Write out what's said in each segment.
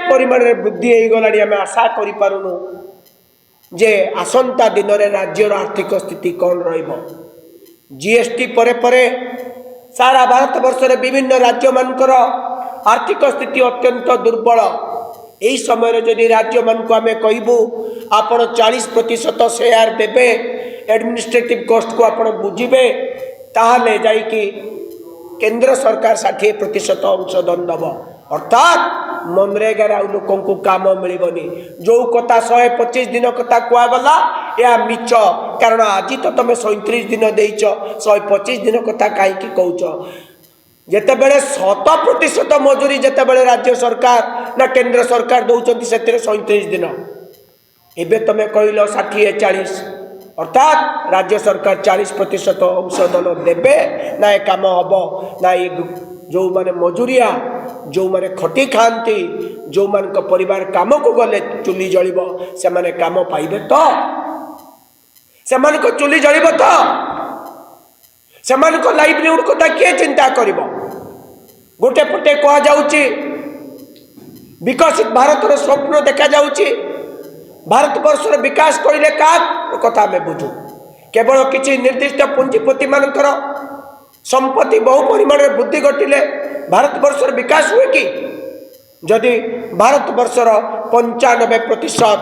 परिमाण में वृद्धि हो गला आम आशा करूँ जे आसंता दिन में राज्यर आर्थिक स्थिति कौन जीएसटी परे परे सारा भारत वर्ष में विभिन्न राज्य मानकर आर्थिक स्थिति अत्यंत दुर्बल। यही समय जदि राज्य मान को आम कहबू आपण 40% शेयर देवे एडमिनिस्ट्रेटिव कॉस्ट को आपण बुझे ताहले जाइकी केंद्र सरकार 60% अंशदान दब अर्थात मनरेगा लोकों को काम मिलबनी जो कथा 125 दिन कथा कहगला या मिछ कारण आज तो तुम 37 दिन देच 125 दिन कथा कहीं कौच जितेबले 100% मजूरी जितेबले राज्य सरकार ना केंद्र सरकार दौरान से 37 दिन एवं तुम कहल 60-40 अर्थात राज्य सरकार 40% अंशदान देवे ना ये कम हम ना ये जो माने मजूरिया जो माने खटी खाती जो मान परिवार काम को गले चुली जलिब से माने काम पाइबे तो से मान को चुली जलिब तो से मान को लाइवलीहुड कथा किए चिंता करिब गोटे पटे कह जाउची विकसित भारत रो स्वप्न देखा जाउची भारत वर्ष विकास कइले का कथा में बुझू केवल किसी निर्दिष्ट पुंजीपति मानकर संपत्ति बहु परिमाण में वृद्धि घटिले भारत वर्ष विकास हुए कि जदि भारत वर्षर 95%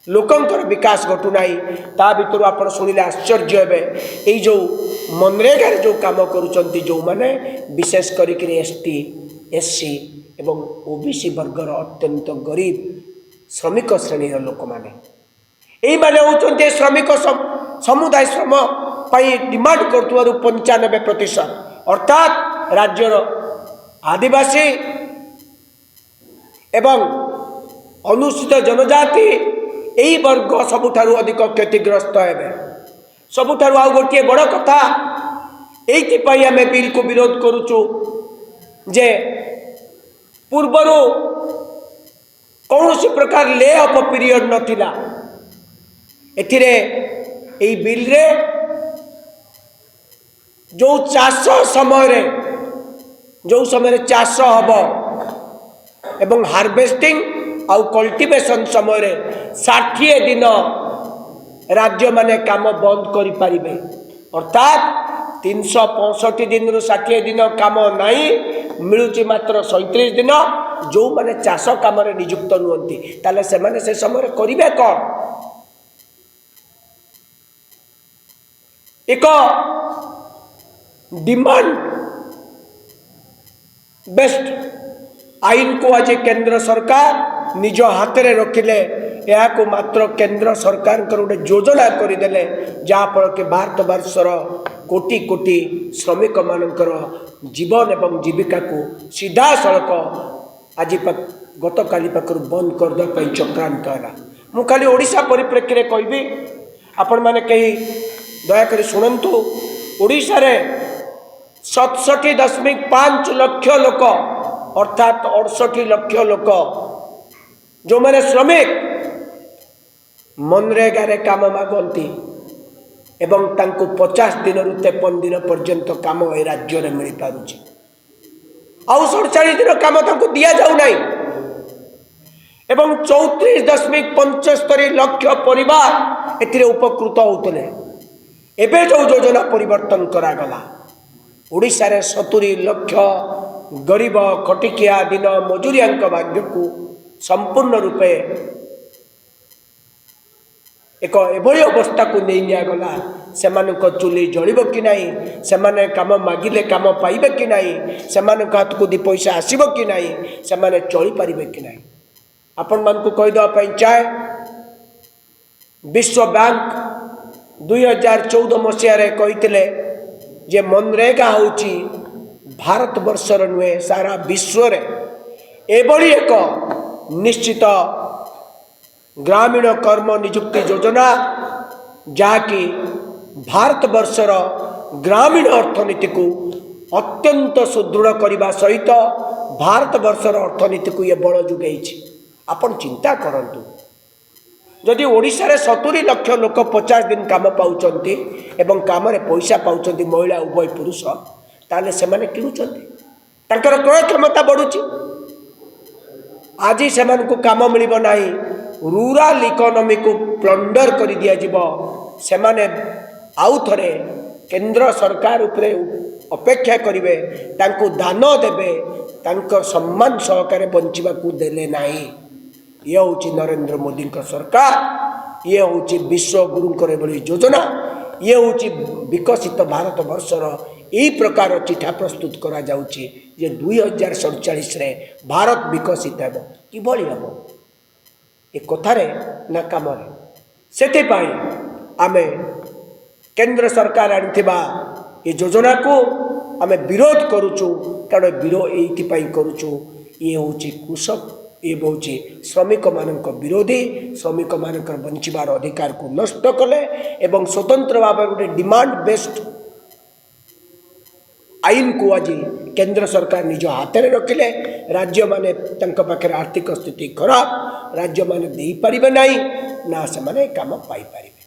लोकंकर विकास घटुना ता भर आप शुणिले आश्चर्य हे यही जो मनरेगा जो काम करुँच जो मैंने विशेष करके एसटी एससी एवं ओबीसी वर्गर अत्यंत गरीब श्रमिक श्रेणी लोक मैंने यही मैंने होते श्रमिक समुदाय श्रम डिमांड कर 95% अर्थात राज्यर आदिवासी एवं अनुसूचित जनजाति यही वर्ग सबुठारु अधिक क्षतिग्रस्त हे सबुठारु आउ गोटे बड़ कथा यही आम बिल को विरोध करुचु जे पूर्वर कौन प्रकार ले अफ पीरियड नथिला एथिरे यही बिल रे जो चाष समय जो समय चाष हम एवं हार्वेस्टिंग आउ कल्टिवेशन समय 60 दिन राज्य माने काम बंद करि पारिबे अर्थात 365 दिन रु 60 दिन काम नहीं मिलुची मात्र 37 दिन जो माने चाष काम रे नियुक्त नुहंती ताले से माने से समय करिवे कोन एक डिमांड बेस्ट आईन को आज केंद्र सरकार निज हाथ में रखिले या को मात्र केंद्र सरकार गोटे योजना करदे जहाँफल कि भारत वर्षर कोटि कोटि श्रमिक मानकर जीवन एवं जीविका को सीधा सड़क आज गत काली पाखर बंद करदे चक्रांत है मु खाली ओडिशा परिप्रेक्षी में कहबी आपण मैंने कहीं दयाकोरी शुणु ओडिशा रे 67.5 लाख लोक अर्थात 68 लाख लोक जो मैंने श्रमिक मनरेगा रे काम मागंती एवं तांको 50 दिन रु 53 दिन पर्यंत काम ए राज्य में मिल पारुछि आउ 47 दिन काम तांको दिया जाउ नाही एवं 34.75 लाख परिवार एथिरे उपकृत होतले एबे जो योजना परिवर्तन करागला ओडिशा रे 70 लाख गरीब खटिकिया दिन मजूरिया भाग्य को संपूर्ण रूपे एक एभली अवस्था को नहीं गला से चुली जलिब कि नहीं से काम मागिले काम पाइबे कि नहीं से हाथ को 2 पैसा आसीबो कि नहीं से चली पारिबे कि नहीं आपण मान को कहीदेवाई चाहे विश्व बैंक 2014 मसीह कही जे मनरेगा होची भारत वर्षर नुहे सारा विश्व रे एभली एक निश्चित ग्रामीण कर्म नियुक्ति योजना जहाँकि भारत वर्षर ग्रामीण अर्थनीति को अत्यंत सुदृढ़ करने सहित भारत वर्षर अर्थनीति को ये बल जुगई आपण चिंता करंतु जदि ओडिशा रे 70 लाख लोक 50 दिन काम पाउचंती एवं काम रे पैसा पाउचंती महिला उभय पुरुष ताले से माने किनुचंती तांकर क्रय क्षमता बढ़ुची आज से कम मिल ना रूराल इकोनॉमी को प्लंडर कर दिज्व से आउ थे केंद्र सरकार उपरे अपेक्षा करेंगे दान देवे सम्मान सहकार बंचवा देले ना ये हूँ नरेंद्र मोदी सरकार ये हूँ विश्व गुरुंकर योजना ये हूँ विकसित भारत वर्षर यही प्रकार चिठा प्रस्तुत करा जाउची जे 2047 रे भारत विकसित हेब किभली हेब ए कथारे ना काम से आमे केंद्र सरकार आनिथिबा ये योजना को आमे विरोध करूचु कारण विरोध एइथिपाई करूचु ये हूँ कृषक ये हूँ श्रमिक मानक विरोधी श्रमिक मानक बंचार अधिकार को नष्ट कले एवं स्वतंत्र भाव गोटे डिमांड बेस्ड आईन को आज केंद्र सरकार निज हाथ में रखिले राज्य माने पाखे आर्थिक स्थिति खराब राज्य माने दे पारिबे नाही ना से माने काम पाई पारिबे।